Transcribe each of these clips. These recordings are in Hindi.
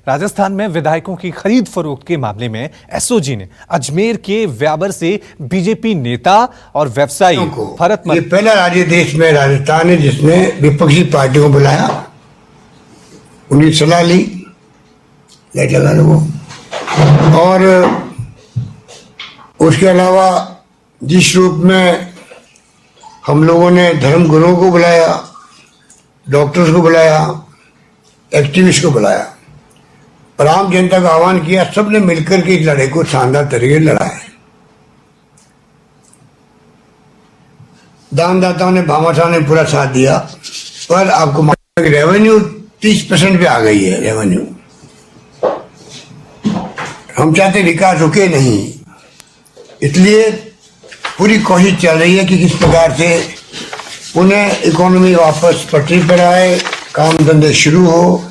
राजस्थान में विधायकों की खरीद फरोख्त के मामले में एसओजी ने अजमेर के व्यावर से बीजेपी नेता और व्यवसायी भरत ये पहला राज्य देश में राजस्थान है जिसने विपक्षी पार्टियों को बुलाया, उनकी सलाह ली, लाइट लगा लो, और उसके अलावा जिस रूप में हम लोगों ने धर्म गुरुओं को बुलाया, डॉक्टर्स को बुलाया, एक्टिविस्ट को बुलाया और आम जनता का आह्वान किया, सबने मिलकर के इस लड़ाई को शानदार तरीके से लड़ा है। दानदाताओं ने, भामाशाह ने पूरा साथ दिया, पर आपको मालूम है कि रेवेन्यू 30% पे आ गई है। रेवेन्यू हम चाहते विकास रुके नहीं, इसलिए पूरी कोशिश चल रही है कि किस प्रकार से पुनः इकोनॉमी वापस पटरी पर आए, काम धंधे शुरू हो,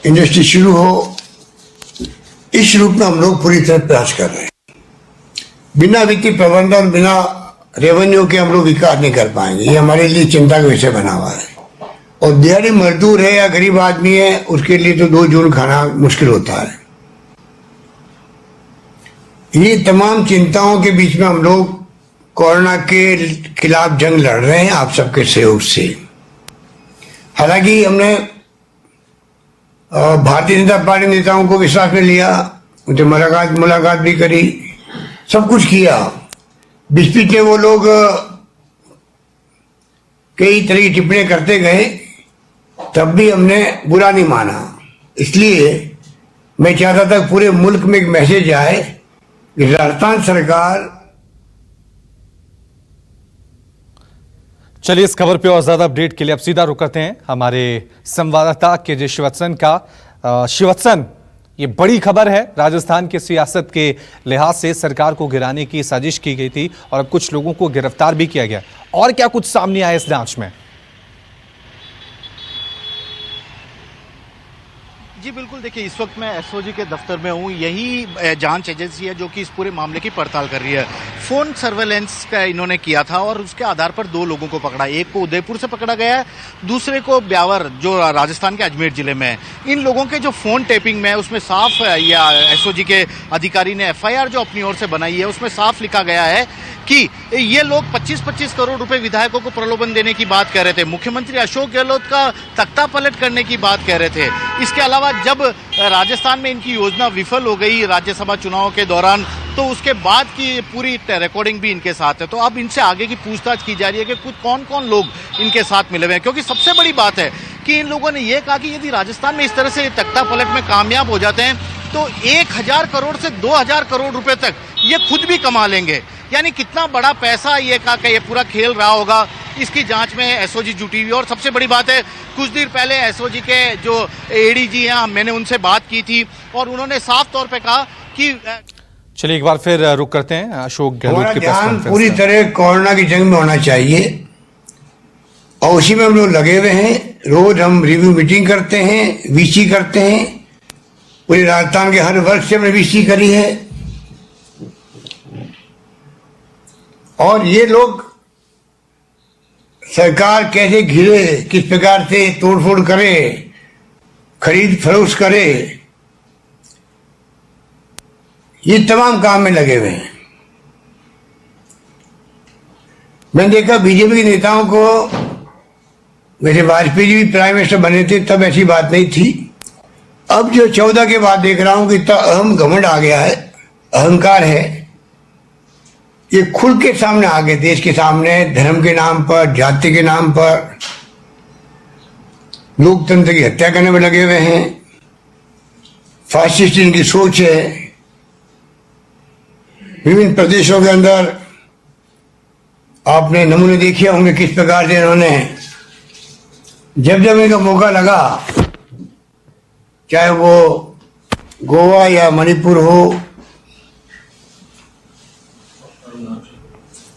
इंडस्ट्री शुरू हो। इस रूप में हम लोग पूरी तरह प्रयास कर रहे हैं। बिना वित्तीय प्रबंधन, बिना रेवेन्यू के हम लोग विकास नहीं कर पाएंगे, ये हमारे लिए चिंता का विषय बना हुआ है। और दिहाड़ी मजदूर है या गरीब आदमी है, उसके लिए तो 2 जून खाना मुश्किल होता है। ये तमाम चिंताओं के बीच में हम लोग कोरोना के खिलाफ जंग लड़ रहे हैं आप सबके सहयोग से। हालांकि हमने भारतीय जनता पार्टी नेताओं को विश्वास में लिया, उनसे मुलाकात भी करी, सब कुछ किया। बीच में वो लोग कई तरह की टिप्पणियां करते गए, तब भी हमने बुरा नहीं माना। इसलिए मैं चाहता था पूरे मुल्क में एक मैसेज आए कि राजस्थान सरकार। चलिए इस खबर पे और ज्यादा अपडेट के लिए अब सीधा रुक करते हैं हमारे संवाददाता केजे श्रीवत्सन का। श्रीवत्सन, ये बड़ी खबर है, राजस्थान की सियासत के लिहाज से सरकार को गिराने की साजिश की गई थी और अब कुछ लोगों को गिरफ्तार भी किया गया, और क्या कुछ सामने आया इस जांच में? जी बिल्कुल, देखिए इस वक्त मैं एसओजी के दफ्तर में हूँ। यही जांच एजेंसी है जो कि इस पूरे मामले की पड़ताल कर रही है। फोन सर्वेलेंस का इन्होंने किया था और उसके आधार पर 2 लोगों को पकड़ा। एक को उदयपुर से पकड़ा गया है, दूसरे को ब्यावर जो राजस्थान के अजमेर जिले में है। इन लोगों के जो फोन टेपिंग में है उसमें साफ, या एसओजी के अधिकारी ने एफआईआर जो अपनी ओर से बनाई है उसमें साफ लिखा गया है कि ये लोग 25-25 करोड़ रुपए विधायकों को प्रलोभन देने की बात कह रहे थे। मुख्यमंत्री अशोक गहलोत का तख्ता पलट करने की बात कह रहे थे। इसके अलावा जब राजस्थान में इनकी योजना विफल हो गई राज्यसभा चुनाव के दौरान, तो उसके बाद की पूरी रिकॉर्डिंग भी इनके साथ है। तो अब इनसे आगे की पूछताछ की जा रही है कि कुछ कौन-कौन लोग इनके साथ मिले हुए हैं, क्योंकि सबसे बड़ी बात है कि इन लोगों ने यह कहा कि यदि राजस्थान में इस तरह से तख्ता पलट में कामयाब हो जाते हैं तो 1000 करोड़ से 2000 करोड़ रुपए तक ये खुद भी कमा लेंगे। यानी कितना बड़ा पैसा ये पूरा खेल रहा होगा, इसकी जांच में एसओजी जुटी हुई। और सबसे बड़ी बात है, कुछ देर पहले एसओजी के जो एडीजी हैं, मैंने उनसे बात की थी और उन्होंने साफ तौर पे कहा कि चलिए एक बार फिर रुक करते हैं अशोक गहलोत के ध्यान पूरी तरह कोरोना की जंग में होना चाहिए और उसी में हम लोग लगे हुए हैं। रोज हम रिव्यू मीटिंग करते हैं, वीसी करते हैं। पूरे राजस्थान के हर वर्ग से हमने वीसी करी है और ये लोग सरकार कैसे घिरे, किस प्रकार से तोड़फोड़ करे, खरीद फरोख्त करे, ये तमाम काम में लगे हुए हैं। मैंने देखा बीजेपी के नेताओं को, वैसे वाजपेयी जी भी प्राइम मिनिस्टर बने थे तब ऐसी बात नहीं थी। अब जो 14 के बाद देख रहा हूं कि इतना अहम घमंड आ गया है, अहंकार है, ये खुल के सामने आ गए देश के सामने। धर्म के नाम पर, जाति के नाम पर लोकतंत्र की हत्या करने में लगे हुए हैं। फासिस्ट इनकी सोच है। विभिन्न प्रदेशों के अंदर आपने नमूने देखे होंगे किस प्रकार से इन्होंने जब इनका मौका लगा, चाहे वो गोवा या मणिपुर हो,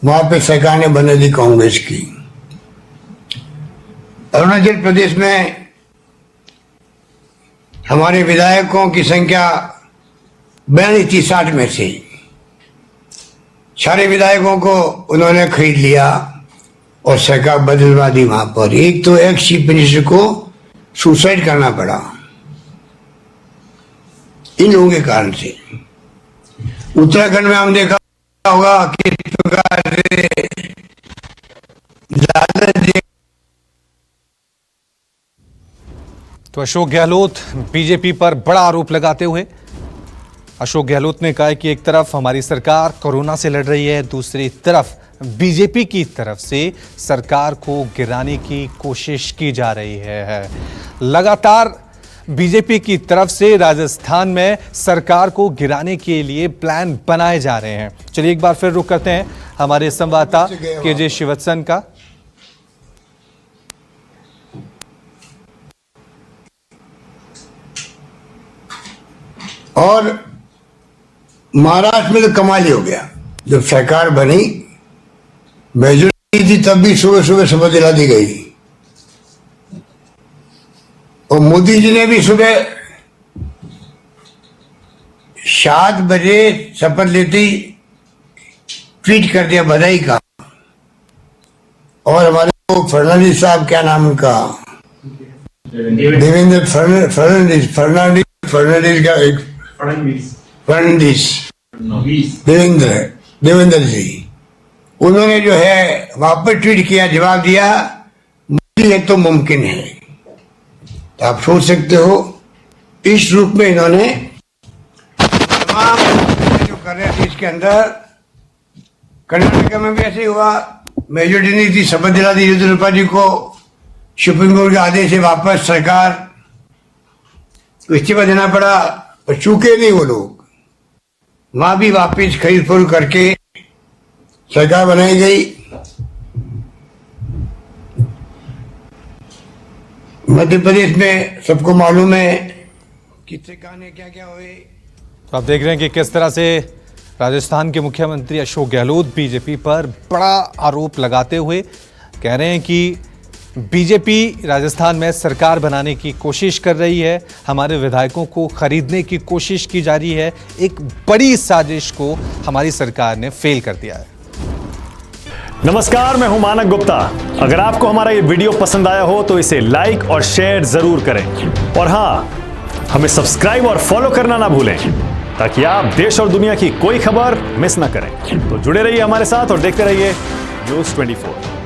वहां पे सरकार ने बना दी कांग्रेस की। अरुणाचल प्रदेश में हमारे विधायकों की संख्या 42 थी, 60 में से सारे विधायकों को उन्होंने खरीद लिया और सरकार बदलवा दी। वहां पर एक तो एक्स चीफ मिनिस्टर को सुसाइड करना पड़ा इन लोगों के कारण से। उत्तराखंड में हम देखा होगा कि इस प्रकार से तो अशोक गहलोत बीजेपी पर बड़ा आरोप लगाते हुए अशोक गहलोत ने कहा कि एक तरफ हमारी सरकार कोरोना से लड़ रही है, दूसरी तरफ बीजेपी की तरफ से सरकार को गिराने की कोशिश की जा रही है। लगातार बीजेपी की तरफ से राजस्थान में सरकार को गिराने के लिए प्लान बनाए जा रहे हैं। चलिए एक बार फिर रुक करते हैं हमारे संवाददाता केजे शिवत्सन का। और महाराष्ट्र में तो कमाल ही हो गया, जब सरकार बनी मेजोरिटी थी तब भी सुबह सुबह शपथ दिला दी गई, और मोदी जी ने भी सुबह 7 बजे शपथ लेती ट्वीट कर दिया बधाई का। और हमारे वो फर्नांडिस साहब, क्या नाम उनका, देवेंद्र फर्नांडिस का एक देवेंद्र जी, उन्होंने जो है वापस ट्वीट किया, जवाब दिया मोदी है तो मुमकिन है। तो आप सोच सकते हो इस रूप में इन्होंने तमाम जो कर रहे थे इसके अंदर। कर्नाटक में भी ऐसे हुआ, मेजोरिटी नहीं थी, शपथ दिला दी येदियुरप्पा जी को, सुप्रीम कोर्ट के आदेश से वापस सरकार को इस्तीफा देना पड़ा, पर चूके नहीं वो लोग, वहां भी वापिस खरीद फरोख्त करके सरकार बनाई गई। मध्य प्रदेश में सबको मालूम है किससे कहानी क्या क्या हुए। तो आप देख रहे हैं कि किस तरह से राजस्थान के मुख्यमंत्री अशोक गहलोत बीजेपी पर बड़ा आरोप लगाते हुए कह रहे हैं कि बीजेपी राजस्थान में सरकार बनाने की कोशिश कर रही है, हमारे विधायकों को खरीदने की कोशिश की जा रही है, एक बड़ी साजिश को हमारी सरकार ने फेल कर दिया है। नमस्कार, मैं हूं मानक गुप्ता। अगर आपको हमारा ये वीडियो पसंद आया हो तो इसे लाइक और शेयर जरूर करें, और हां, हमें सब्सक्राइब और फॉलो करना ना भूलें ताकि आप देश और दुनिया की कोई खबर मिस ना करें। तो जुड़े रहिए हमारे साथ और देखते रहिए न्यूज़ 24।